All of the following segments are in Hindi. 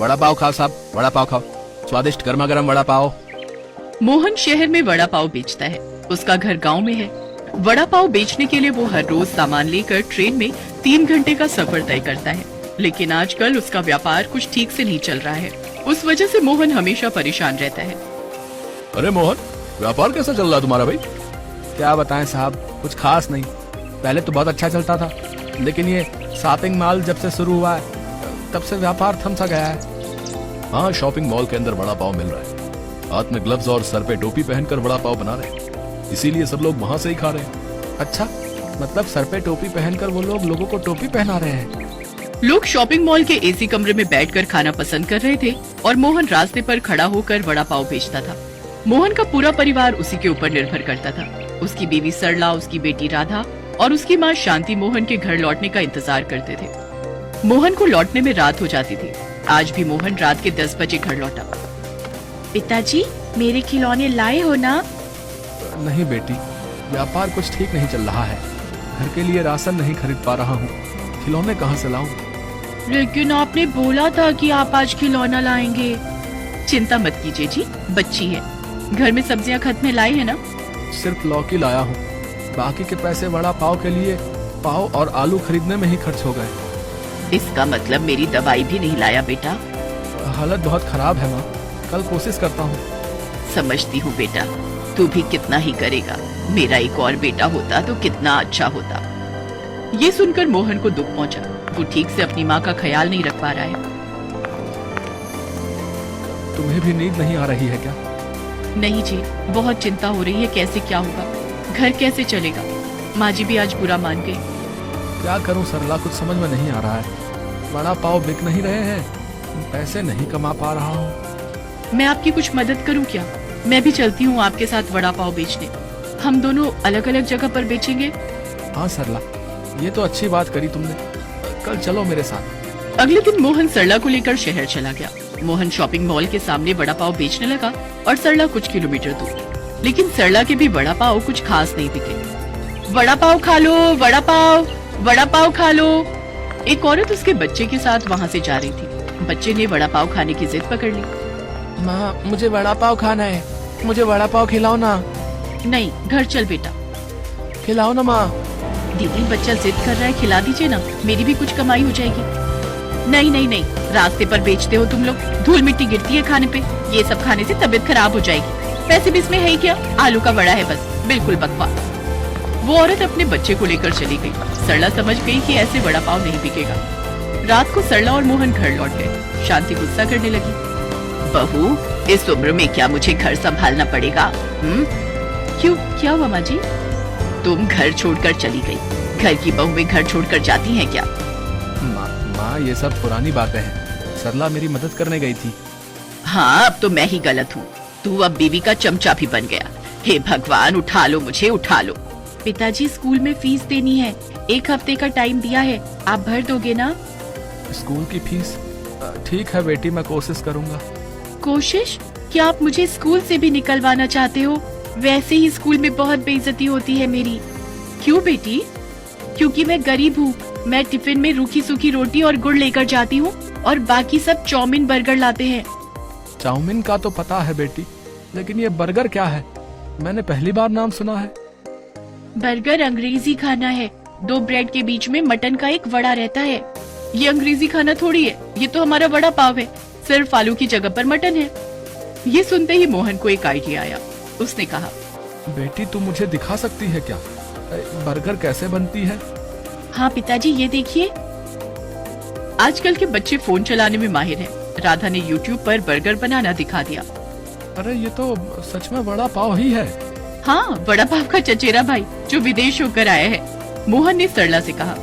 वड़ा पाव खाओ साहब, वड़ा पाव खाओ, स्वादिष्ट गर्मा गर्म वड़ा पाव। मोहन शहर में वड़ा पाव बेचता है। उसका घर गांव में है। वड़ा पाव बेचने के लिए वो हर रोज सामान लेकर ट्रेन में 3 घंटे का सफर तय करता है। लेकिन आजकल उसका व्यापार कुछ ठीक से नहीं चल रहा है। उस वजह से मोहन हमेशा परेशान रहता है। अरे मोहन, व्यापार कैसा चल रहा है तुम्हारा भाई? क्या बताएं साहब, कुछ खास नहीं। पहले तो बहुत अच्छा चलता था, लेकिन ये शॉपिंग मॉल जब से शुरू हुआ है तब से व्यापार थम सा गया है। हाँ, शॉपिंग मॉल के अंदर वड़ा पाव मिल रहा है। हाथ में ग्लव्स और सर पे टोपी पहनकर वड़ा पाव बना रहे हैं, इसीलिए सब लोग वहाँ से ही खा रहे हैं। अच्छा, मतलब सर पे टोपी पहनकर वो लोग लोगों को टोपी पहना रहे हैं। लोग शॉपिंग मॉल के एसी कमरे में बैठकर खाना पसंद कर रहे थे और मोहन रास्ते पर खड़ा होकर वड़ा पाव बेचता था। मोहन का पूरा परिवार उसी के ऊपर निर्भर करता था। उसकी बीवी सरला, उसकी बेटी राधा और उसकी माँ शांति मोहन के घर लौटने का इंतजार करते थे। मोहन को लौटने में रात हो जाती थी। आज भी मोहन रात के 10 बजे घर लौटा। पिताजी, मेरे खिलौने लाए हो ना? नहीं बेटी, व्यापार कुछ ठीक नहीं चल रहा है। घर के लिए राशन नहीं खरीद पा रहा हूँ, खिलौने कहाँ से लाऊं? लेकिन आपने बोला था कि आप आज खिलौना लाएंगे। चिंता मत कीजिए जी, बच्ची है। घर में सब्जियां खत्म है, लाई है ना? सिर्फ लौकी लाया हूँ, बाकी के पैसे वड़ा पाव के लिए पाव और आलू खरीदने में ही खर्च हो गए। इसका मतलब मेरी दवाई भी नहीं लाया बेटा? हालत बहुत खराब है माँ, कल कोशिश करता हूँ। समझती हूँ बेटा, तू भी कितना ही करेगा। मेरा एक और बेटा होता तो कितना अच्छा होता। ये सुनकर मोहन को दुख पहुंचा। वो ठीक से अपनी माँ का ख्याल नहीं रख पा रहा है। तुम्हें भी नींद नहीं आ रही है क्या? नहीं जी, बहुत चिंता हो रही है। कैसे क्या होगा, घर कैसे चलेगा? माँ जी भी आज बुरा मान गई। क्या करूं सरला, कुछ समझ में नहीं आ रहा है। वड़ा पाव बिक नहीं रहे हैं, पैसे नहीं कमा पा रहा हूँ। मैं आपकी कुछ मदद करूं क्या? मैं भी चलती हूँ आपके साथ वड़ा पाव बेचने। हम दोनों अलग अलग जगह पर बेचेंगे। हाँ सरला, ये तो अच्छी बात करी तुमने, कल चलो मेरे साथ। अगले दिन मोहन सरला को लेकर शहर चला गया। मोहन शॉपिंग मॉल के सामने वड़ा पाव बेचने लगा और सरला कुछ किलोमीटर दूर। लेकिन सरला के भी वड़ा पाव कुछ खास नहीं दिखे। वड़ा पाव खा लो, वड़ा पाव खा लो। एक औरत उसके बच्चे के साथ वहाँ से जा रही थी। बच्चे ने वड़ा पाव खाने की जिद पकड़ ली। माँ, मुझे वड़ा पाव खाना है, मुझे वड़ा पाव खिलाओ ना। नहीं, घर चल बेटा। खिलाओ ना माँ। दीदी, बच्चा जिद कर रहा है, खिला दीजिए ना, मेरी भी कुछ कमाई हो जाएगी। नहीं नहीं नहीं, रास्ते पर बेचते हो तुम लोग, धूल मिट्टी गिरती है खाने पे। ये सब खाने से तबीयत खराब हो जाएगी। पैसे भी इसमें है ही क्या? आलू का वड़ा है बस, बिल्कुल बकवास। वो औरत अपने बच्चे को लेकर चली गई। सरला समझ गई कि ऐसे वड़ा पाव नहीं बिकेगा। रात को सरला और मोहन घर लौट गए। शांति गुस्सा करने लगी। बहू, इस उम्र में क्या मुझे घर संभालना पड़ेगा? क्यों, क्या हुआ माँ जी? तुम घर छोड़कर चली गई। घर की बहू में घर छोड़कर जाती हैं क्या? माँ, ये सब पुरानी बातें हैं। सरला मेरी मदद करने गई थी। हाँ, अब तो मैं ही गलत हूँ। तू अब बीवी का चमचा भी बन गया। हे भगवान, उठा लो मुझे, उठा लो। पिताजी, स्कूल में फीस देनी है। 1 हफ्ते का टाइम दिया है, आप भर दोगे ना? स्कूल की फीस? ठीक है बेटी, मैं कोशिश करूँगा। कोशिश? क्या आप मुझे स्कूल से भी निकलवाना चाहते हो? वैसे ही स्कूल में बहुत बेइज्जती होती है मेरी। क्यों बेटी? क्योंकि मैं गरीब हूँ। मैं टिफिन में रूखी सूखी रोटी और गुड़ लेकर जाती हूँ और बाकी सब चाउमीन बर्गर लाते हैं। चाउमीन का तो पता है बेटी, लेकिन ये बर्गर क्या है? मैंने पहली बार नाम सुना है। बर्गर अंग्रेजी खाना है। 2 ब्रेड के बीच में मटन का एक वड़ा रहता है। ये अंग्रेजी खाना थोड़ी है, ये तो हमारा वड़ा पाव है। सिर्फ आलू की जगह पर मटन है। ये सुनते ही मोहन को एक आइडिया आया। उसने कहा, बेटी तू मुझे दिखा सकती है क्या, बर्गर कैसे बनती है? हाँ पिताजी, ये देखिए। आजकल के बच्चे फोन चलाने में माहिर हैं। राधा ने YouTube पर बर्गर बनाना दिखा दिया। अरे ये तो सच में वड़ा पाव ही है। हाँ, वड़ा पाव का चचेरा भाई जो विदेश होकर आया है। मोहन ने सरला से कहा,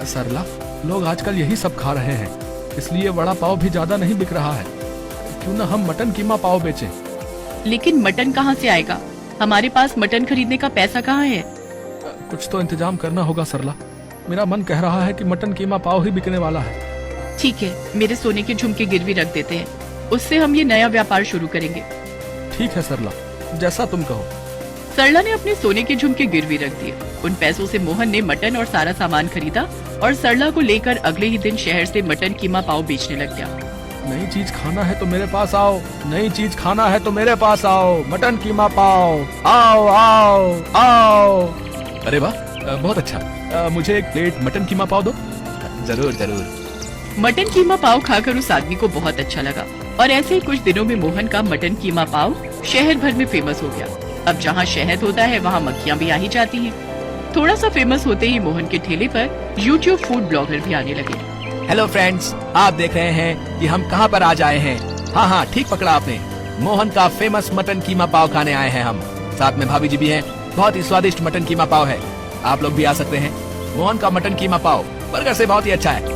सरला, लोग आजकल यही सब खा रहे हैं, इसलिए वड़ा पाव भी ज्यादा नहीं बिक रहा है। क्यों ना हम मटन कीमा पाव बेचें? लेकिन मटन कहाँ से आएगा? हमारे पास मटन खरीदने का पैसा कहाँ है? कुछ तो इंतजाम करना होगा सरला। मेरा मन कह रहा है कि मटन कीमा पाव ही बिकने वाला है। ठीक है, मेरे सोने के झुमके गिरवी रख देते हैं, उससे हम ये नया व्यापार शुरू करेंगे। ठीक है सरला, जैसा तुम कहो। सरला ने अपने सोने के झुमके गिरवी रख दिए। उन पैसों से मोहन ने मटन और सारा सामान खरीदा और सरला को लेकर अगले ही दिन शहर से मटन कीमा पाव बेचने लग गया। नई चीज खाना है तो मेरे पास आओ, नई चीज खाना है तो मेरे पास आओ, मटन कीमा पाव, आओ आओ आओ। अरे वाह, बहुत अच्छा। मुझे एक प्लेट मटन कीमा पाव दो। जरूर जरूर। मटन कीमा पाव खाकर उस आदमी को बहुत अच्छा लगा और ऐसे ही कुछ दिनों में मोहन का मटन कीमा पाव शहर भर में फेमस हो गया। अब जहाँ शहद होता है वहाँ मक्खियाँ भी आ ही जाती हैं। थोड़ा सा फेमस होते ही मोहन के ठेले पर यूट्यूब फूड ब्लॉगर भी आने लगे। हेलो फ्रेंड्स, आप देख रहे हैं कि हम कहाँ पर आज आए हैं। हाँ हाँ, ठीक पकड़ा आपने, मोहन का फेमस मटन कीमा पाव खाने आए हैं हम। साथ में भाभी जी भी हैं। बहुत ही स्वादिष्ट मटन कीमा पाव है, आप लोग भी आ सकते हैं। मोहन का मटन कीमा पाव बर्गर से बहुत ही अच्छा है।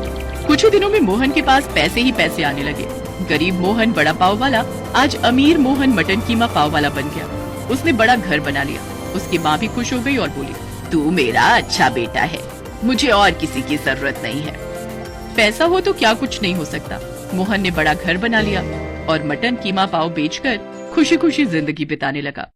कुछ ही दिनों में मोहन के पास पैसे ही पैसे आने लगे। गरीब मोहन बड़ा पाव वाला आज अमीर मोहन मटन कीमा पाव वाला बन गया। उसने बड़ा घर बना लिया। उसकी माँ भी खुश हो गई और बोली, तू मेरा अच्छा बेटा है, मुझे और किसी की जरूरत नहीं है। पैसा हो तो क्या कुछ नहीं हो सकता। मोहन ने बड़ा घर बना लिया और मटन कीमा पाव बेचकर खुशी खुशी जिंदगी बिताने लगा।